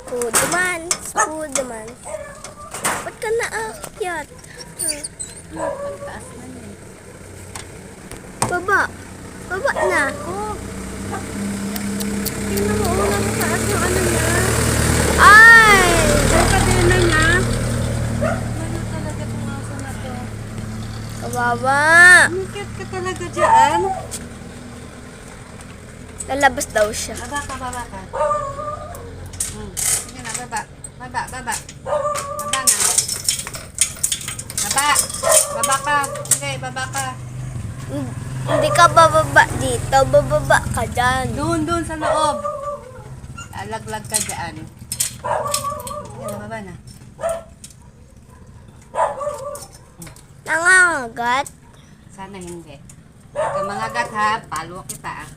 Spiderman. Spiderman. Ba't ka naakyat? Ang taas na yun. Baba. Baba na. Oh, Tingnan mo, ang taas ng ano niya. Ay! ang kadena niya. Ano talaga itong aso na to? Kawawa. Umikyat ka talaga dyan. Lalabas daw siya. Baba ka, baba ka. Sige na, baba. Baba, baba. Baba na. Baba. Baba ka. Sige, baba ka. Hindi ka bababa dito. Bababa ka dyan. Doon sa loob. Alaglag ka dyan. Sige na, baba na. Nangangagat. Sana hindi. Huwag ka mangagat ha. Palo kita ah.